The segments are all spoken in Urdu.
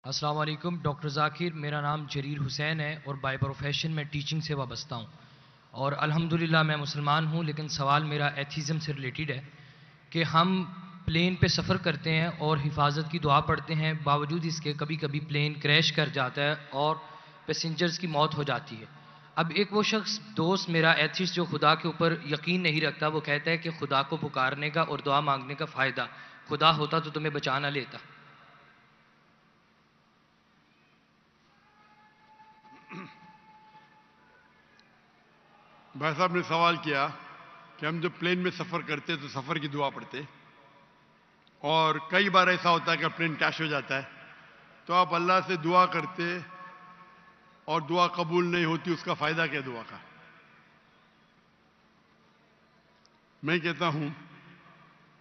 السلام علیکم ڈاکٹر ذاکر، میرا نام جریر حسین ہے اور بائی پروفیشن میں ٹیچنگ سے وابستہ ہوں اور الحمدللہ میں مسلمان ہوں، لیکن سوال میرا ایتھیزم سے ریلیٹڈ ہے کہ ہم پلین پہ سفر کرتے ہیں اور حفاظت کی دعا پڑھتے ہیں، باوجود اس کے کبھی کبھی پلین کریش کر جاتا ہے اور پیسنجرز کی موت ہو جاتی ہے۔ اب ایک وہ شخص دوست میرا ایتھیسٹ جو خدا کے اوپر یقین نہیں رکھتا، وہ کہتا ہے کہ خدا کو پکارنے کا اور دعا مانگنے کا فائدہ، خدا ہوتا تو تمہیں بچا نہ لیتا۔ بھائی صاحب نے سوال کیا کہ ہم جب پلین میں سفر کرتے تو سفر کی دعا پڑھتے، اور کئی بار ایسا ہوتا ہے کہ پلین کریش ہو جاتا ہے تو آپ اللہ سے دعا کرتے اور دعا قبول نہیں ہوتی، اس کا فائدہ کیا دعا کا؟ میں کہتا ہوں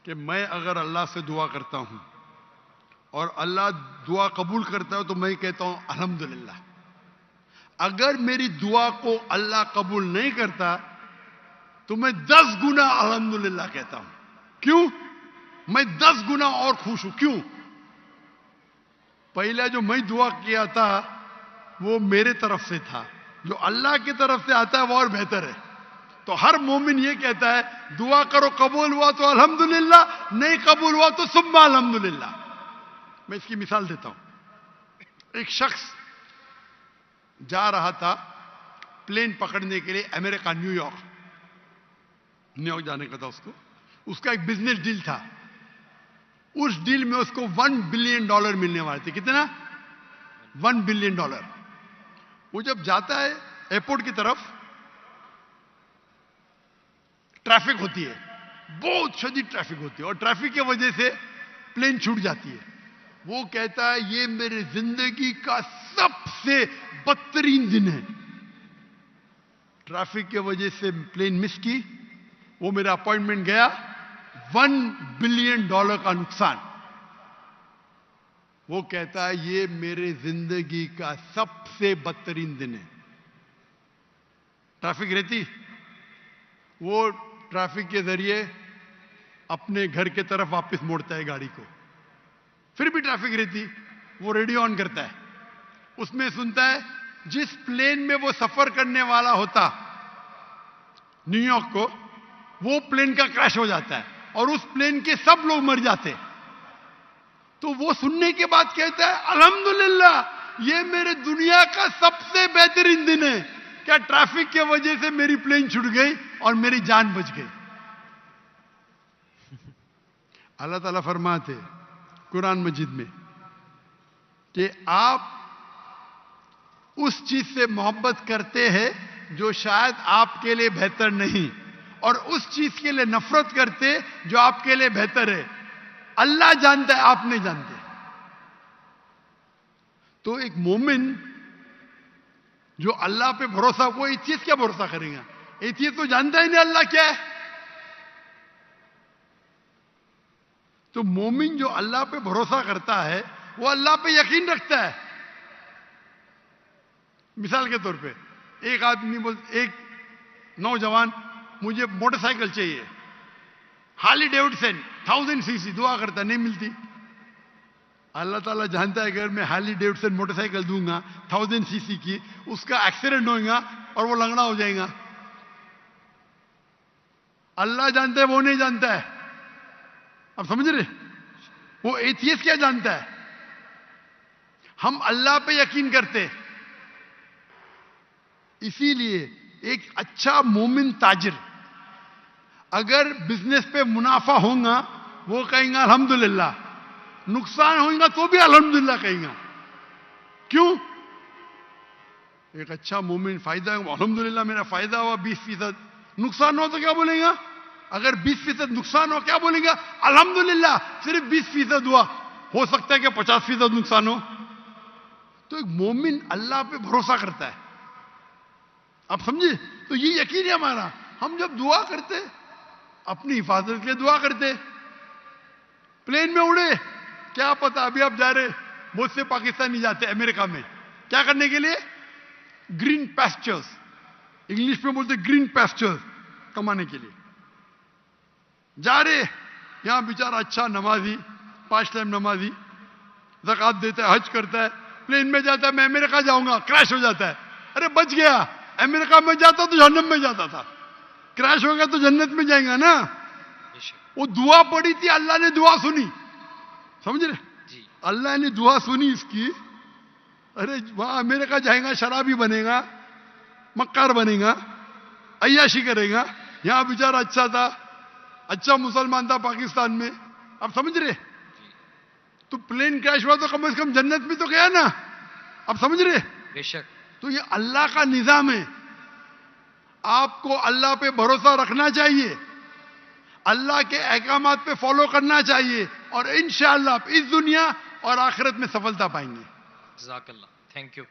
کہ میں اگر اللہ سے دعا کرتا ہوں اور اللہ دعا قبول کرتا ہے تو میں کہتا ہوں الحمدللہ۔ اگر میری دعا کو اللہ قبول نہیں کرتا تو میں 10 گنا الحمدللہ کہتا ہوں۔ کیوں؟ میں 10 گنا اور خوش ہوں۔ کیوں؟ پہلا جو میں دعا کیا تھا وہ میرے طرف سے تھا، جو اللہ کی طرف سے آتا ہے وہ اور بہتر ہے۔ تو ہر مومن یہ کہتا ہے دعا کرو، قبول ہوا تو الحمدللہ، نہیں قبول ہوا تو ثم الحمدللہ۔ میں اس کی مثال دیتا ہوں۔ ایک شخص جا رہا تھا پلین پکڑنے کے لیے امریکہ، نیو یارک جانے کا تھا اس کا ایک بزنس ڈیل تھا۔ اس ڈیل میں اس کو $1 بلین ملنے والے تھے۔ کتنا؟ $1 بلین۔ وہ جب جاتا ہے ایئرپورٹ کی طرف، ٹریفک ہوتی ہے، بہت شدید ٹریفک ہوتی ہے، اور ٹریفک کی وجہ سے پلین چھوٹ جاتی ہے۔ وہ کہتا ہے یہ میرے زندگی کا سب سے بدترین دن ہے۔ ٹریفک کی وجہ سے پلین مس کی، وہ میرا اپوائنٹمنٹ گیا، $1 بلین کا نقصان۔ وہ کہتا ہے یہ میرے زندگی کا سب سے بدترین دن ہے۔ ٹریفک رہتی، وہ ٹریفک کے ذریعے اپنے گھر کے طرف واپس موڑتا ہے گاڑی کو، پھر بھی ٹریفک رہتی، وہ ریڈیو آن کرتا ہے، اس میں سنتا ہے جس پلین میں وہ سفر کرنے والا ہوتا نیو یارک کو، وہ پلین کا کریش ہو جاتا ہے اور اس پلین کے سب لوگ مر جاتے۔ تو وہ سننے کے بعد کہتا ہے الحمدللہ یہ میرے دنیا کا سب سے بہترین دن ہے، کیا ٹریفک کی وجہ سے میری پلین چھوٹ گئی اور میری جان بچ گئی۔ اللہ تعالیٰ فرماتے قرآن مجید میں کہ آپ اس چیز سے محبت کرتے ہیں جو شاید آپ کے لیے بہتر نہیں، اور اس چیز کے لیے نفرت کرتے جو آپ کے لیے بہتر ہے۔ اللہ جانتا ہے، آپ نہیں جانتے۔ تو ایک مومن جو اللہ پہ بھروسہ، وہ ایتھیسٹ کیا بھروسہ کرے گا؟ ایتھیسٹ تو جانتا ہی نہیں اللہ کیا ہے۔ تو مومن جو اللہ پہ بھروسہ کرتا ہے وہ اللہ پہ یقین رکھتا ہے۔ مثال کے طور پہ ایک آدمی ایک نوجوان مجھے موٹر سائیکل چاہیے، ہارلی ڈیوڈسن 1000 cc، دعا کرتا نہیں ملتی۔ اللہ تعالیٰ جانتا ہے اگر میں ہارلی ڈیوڈسن موٹر سائیکل دوں گا 1000 cc کی، اس کا ایکسیڈنٹ ہوگا اور وہ لنگڑا ہو جائے گا۔ اللہ جانتا ہے، وہ نہیں جانتا ہے۔ اب سمجھ رہے؟ وہ ایتھیسٹ کیا جانتا ہے؟ ہم اللہ پہ یقین کرتے۔ اسی لیے ایک اچھا مومن تاجر اگر بزنس پہ منافع ہوگا وہ کہیں گا الحمدللہ، نقصان ہوگا تو بھی الحمدللہ کہیں گا۔ کیوں؟ ایک اچھا مومن فائدہ، الحمدللہ میرا فائدہ ہوا 20%، نقصان ہو تو کیا بولیں گا؟ اگر 20% نقصان ہو کیا بولیں گا؟ الحمدللہ صرف 20% ہوا، ہو سکتا ہے کہ 50% نقصان ہو۔ تو ایک مومن اللہ پہ بھروسہ کرتا ہے۔ آپ سمجھے؟ تو یہ یقین ہے ہمارا۔ ہم جب دعا کرتے اپنی حفاظت کے لیے دعا کرتے، پلین میں اڑے، کیا پتا ابھی آپ جا رہے، بہت سے پاکستانی جاتے امریکہ میں کیا کرنے کے لیے؟ گرین پیسچرز، انگلش میں بولتے گرین پیسچرز کمانے کے لیے جا رہے۔ یہاں بیچارہ اچھا نمازی، 5 ٹائم نمازی، زکات دیتا ہے, حج کرتا ہے, پلین میں جاتا ہے, میں امریکہ جاؤں گا, کریش ہو جاتا ہے, ارے بچ گیا, امریکہ میں جاتا تو جہنم میں جاتا تھا, کریش ہو گیا تو جنت میں جائیں گا نا. وہ دعا پڑی تھی, اللہ نے دعا سنی, سمجھ رہے, اللہ نے دعا سنی اس کی. ارے وہاں امریکہ جائیں گا, شرابی بنے گا, مکار بنے گا, عیاشی کرے گا. یہاں بیچارہ اچھا تھا, اچھا مسلمان تھا پاکستان میں. اب سمجھ رہے, تو پلین کریش ہوا تو کم از کم جنت میں تو گیا نا. اب سمجھ رہے, بے شک. تو یہ اللہ کا نظام ہے. آپ کو اللہ پہ بھروسہ رکھنا چاہیے, اللہ کے احکامات پہ فالو کرنا چاہیے, اور انشاءاللہ آپ اس دنیا اور آخرت میں سفلتا پائیں گے. جزاک اللہ, تھینک یو.